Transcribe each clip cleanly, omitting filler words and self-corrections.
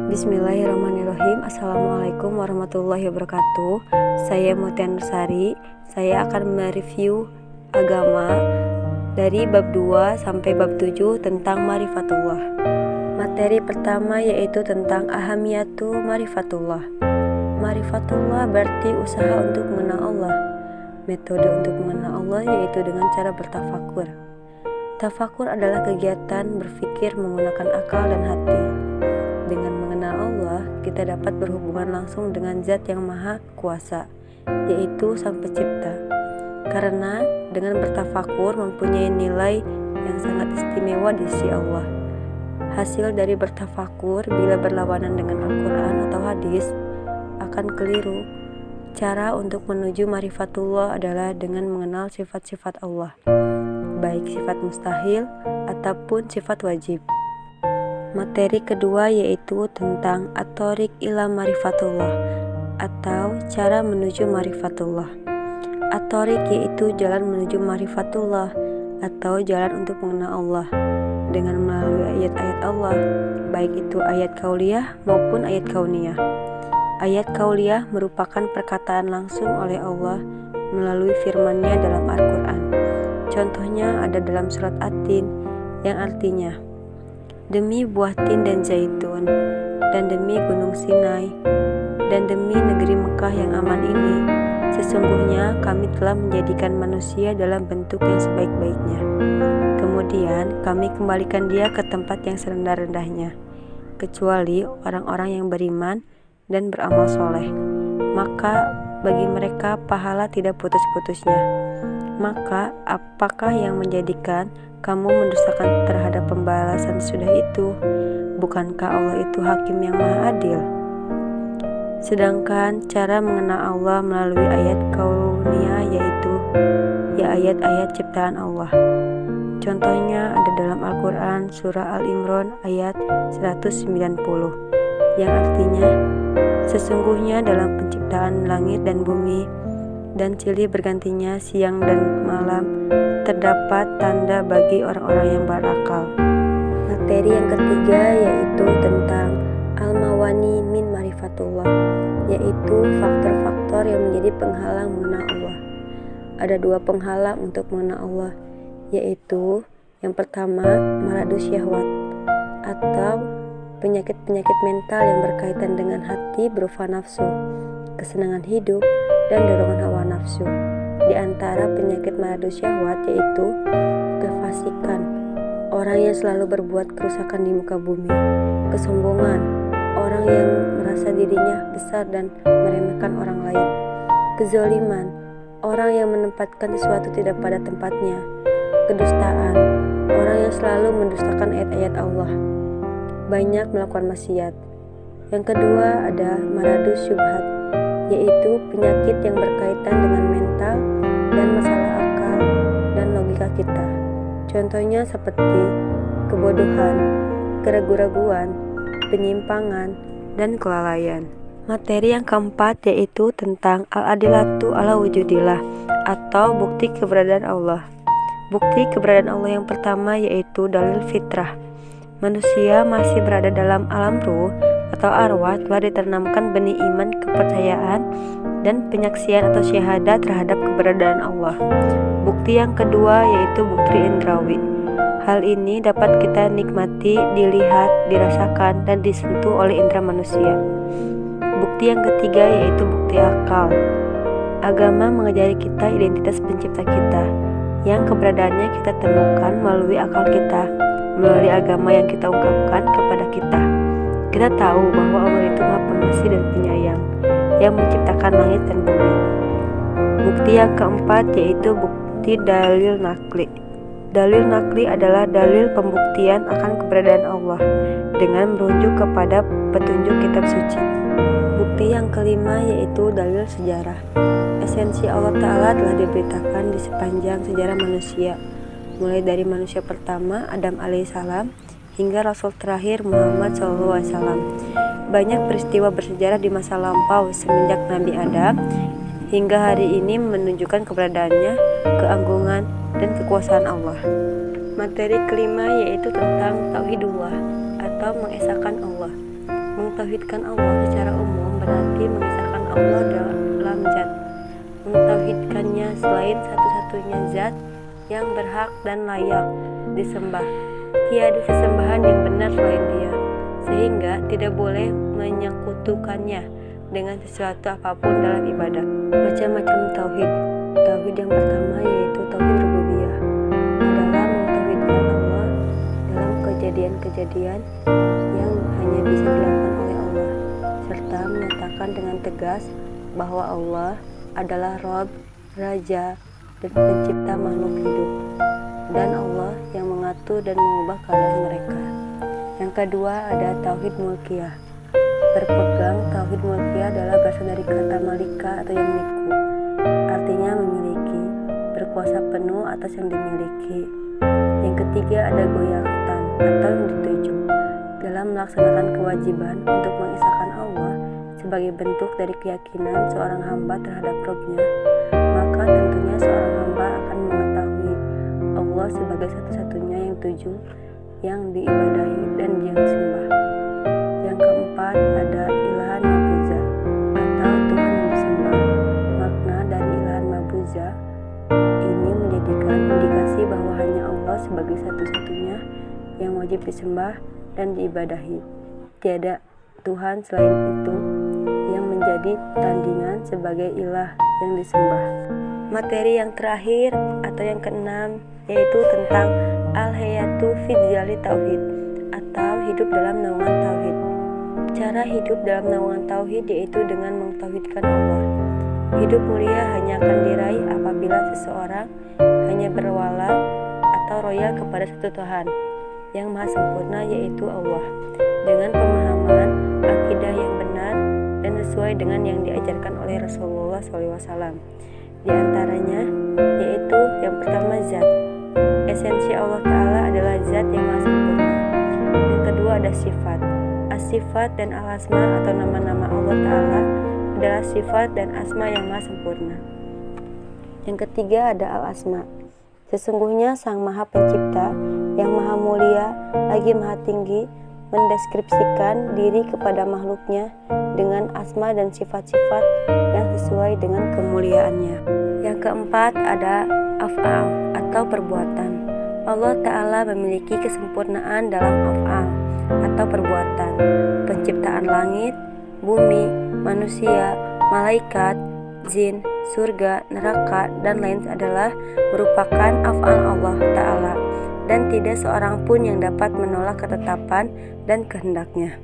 Bismillahirrahmanirrahim. Assalamualaikum warahmatullahi wabarakatuh. Saya Mutia Nursari. Saya akan mereview agama dari bab 2 sampai bab 7 tentang Ma'rifatullah. Materi pertama yaitu tentang ahamiyatu Ma'rifatullah. Ma'rifatullah berarti usaha untuk mengenal Allah. Metode untuk mengenal Allah yaitu dengan cara bertafakur. Tafakur adalah kegiatan berpikir menggunakan akal dan hati. Dengan mengenal Allah, kita dapat berhubungan langsung dengan Zat yang Maha Kuasa, yaitu Sang Pencipta. Karena dengan bertafakur mempunyai nilai yang sangat istimewa di sisi Allah. Hasil dari bertafakur bila berlawanan dengan Al-Quran atau hadis akan keliru. Cara untuk menuju Ma'rifatullah adalah dengan mengenal sifat-sifat Allah, baik sifat mustahil ataupun sifat wajib. Materi kedua yaitu tentang at-thoriq ila Ma'rifatullah atau cara menuju Ma'rifatullah. At-thoriq yaitu jalan menuju Ma'rifatullah atau jalan untuk mengenal Allah dengan melalui ayat-ayat Allah, baik itu ayat kauliyah maupun ayat kauniyah. Ayat kauliyah merupakan perkataan langsung oleh Allah melalui firman-Nya dalam Al-Quran. Contohnya ada dalam surat At-Tin yang artinya, demi buah tin dan zaitun, dan demi gunung Sinai, dan demi negeri Mekah yang aman ini, sesungguhnya kami telah menjadikan manusia dalam bentuk yang sebaik-baiknya. Kemudian kami kembalikan dia ke tempat yang serendah-rendahnya, kecuali orang-orang yang beriman dan beramal soleh. Maka bagi mereka pahala tidak putus-putusnya. Maka apakah yang menjadikan kamu mendustakan terhadap pembalasan sudah itu? Bukankah Allah itu hakim yang maha adil? Sedangkan cara mengenal Allah melalui ayat kauniyah yaitu ayat-ayat ciptaan Allah. Contohnya ada dalam Al-Quran surah Al-Imran ayat 190 yang artinya, sesungguhnya dalam penciptaan langit dan bumi dan silih bergantinya siang dan malam terdapat tanda bagi orang-orang yang berakal. Materi yang ketiga yaitu tentang al-mawani min Ma'rifatullah, yaitu faktor-faktor yang menjadi penghalang mengenal Allah. Ada dua penghalang untuk mengenal Allah, yaitu yang pertama maradus syahwat atau penyakit-penyakit mental yang berkaitan dengan hati berupa nafsu, kesenangan hidup, dan dorongan hawa nafsu. Di antara penyakit maradus syahwat yaitu kefasikan, orang yang selalu berbuat kerusakan di muka bumi, kesombongan, orang yang merasa dirinya besar dan meremehkan orang lain, kezaliman, orang yang menempatkan sesuatu tidak pada tempatnya, kedustaan, orang yang selalu mendustakan ayat-ayat Allah, banyak melakukan maksiat. Yang kedua ada maradus syubhat, yaitu penyakit yang berkaitan dengan mental dan masalah akal dan logika kita. Contohnya seperti kebodohan, keraguan-raguan, penyimpangan, dan kelalaian. Materi yang keempat yaitu tentang al-adilatu ala wujudillah atau bukti keberadaan Allah. Bukti keberadaan Allah yang pertama yaitu dalil fitrah. Manusia masih berada dalam alam ruh atau arwah telah ditanamkan benih iman, kepercayaan, dan penyaksian atau syahadat terhadap keberadaan Allah. Bukti yang kedua yaitu bukti indrawi. Hal ini dapat kita nikmati, dilihat, dirasakan, dan disentuh oleh indera manusia. Bukti yang ketiga yaitu bukti akal. Agama mengajari kita identitas pencipta kita, yang keberadaannya kita temukan melalui akal kita, melalui agama yang kita ungkapkan kepada kita. Kita tahu bahwa Allah itu Maha Pengasih dan Penyayang yang menciptakan langit dan bumi. Bukti yang keempat yaitu bukti dalil nakli. Dalil nakli adalah dalil pembuktian akan keberadaan Allah dengan merujuk kepada petunjuk kitab suci. Bukti yang kelima yaitu dalil sejarah. Esensi Allah Ta'ala telah diberitakan di sepanjang sejarah manusia, mulai dari manusia pertama Adam alaihissalam hingga Rasul terakhir Muhammad SAW. Banyak peristiwa bersejarah di masa lampau semenjak Nabi Adam hingga hari ini menunjukkan keberadaannya, keagungan, dan kekuasaan Allah. Materi kelima yaitu tentang tauhidullah atau mengesahkan Allah, Mentauhidkan Allah secara umum berarti mengisahkan Allah dalam zat, mentauhidkannya selain satu-satunya zat yang berhak dan layak disembah. Tiada sesembahan yang benar selain Dia, sehingga tidak boleh menyekutukannya dengan sesuatu apapun dalam ibadah. Macam-macam tauhid. Tauhid yang pertama yaitu tauhid rububiyah, adalah mentauhidkan Allah dalam kejadian-kejadian yang hanya bisa dilakukan oleh Allah, serta menyatakan dengan tegas bahwa Allah adalah Rabb, Raja, dan pencipta makhluk hidup, dan Allah yang mengatur dan mengubah keadaan mereka. Yang kedua ada tauhid mulkiyah. Berpegang tauhid mulkiyah adalah berasal dari kata malika atau yang milik, artinya memiliki, berkuasa penuh atas yang dimiliki. Yang ketiga ada goyatan atau yang dituju, dalam melaksanakan kewajiban untuk mengisahkan Allah sebagai bentuk dari keyakinan seorang hamba terhadap Rabb-nya, maka tentunya seorang hamba akan mengetahui Allah sebagai satu-satunya yang tuju, yang diibadahi dan yang disembah. Yang keempat ada ilahan mabuzah atau Tuhan yang disembah. Makna dari ilahan mabuzah ini menjadikan indikasi bahwa hanya Allah sebagai satu-satunya yang wajib disembah dan diibadahi. Tiada Tuhan selain itu yang menjadi tandingan sebagai ilah yang disembah. Materi yang terakhir atau yang keenam yaitu tentang al-hayatu fi dzilali tauhid atau hidup dalam naungan tauhid. Cara hidup dalam naungan tauhid yaitu dengan mentauhidkan Allah. Hidup mulia hanya akan diraih apabila seseorang hanya berwala atau roya kepada satu Tuhan yang maha sempurna yaitu Allah, dengan pemahaman akidah yang benar dan sesuai dengan yang diajarkan oleh Rasulullah SAW. Di antaranya yaitu yang pertama zat. Esensi Allah Ta'ala adalah zat yang maha sempurna. Yang kedua ada sifat. As-sifat dan al-asma atau nama-nama Allah Ta'ala adalah sifat dan asma yang maha sempurna. Yang ketiga ada al-asma. Sesungguhnya Sang Maha Pencipta yang maha mulia lagi maha tinggi mendeskripsikan diri kepada makhluknya dengan asma dan sifat-sifat yang sesuai dengan kemuliaannya. Yang keempat ada af'al atau perbuatan. Allah Ta'ala memiliki kesempurnaan dalam af'al atau perbuatan. Penciptaan langit, bumi, manusia, malaikat, jin, surga, neraka, dan lain adalah merupakan af'al Allah Ta'ala, dan tidak seorang pun yang dapat menolak ketetapan dan kehendaknya.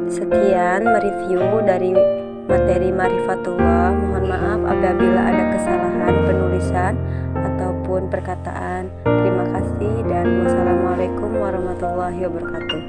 Sekian mereview dari materi Ma'rifatullah. Mohon maaf apabila ada kesalahan penulisan ataupun perkataan. Terima kasih dan wassalamualaikum warahmatullahi wabarakatuh.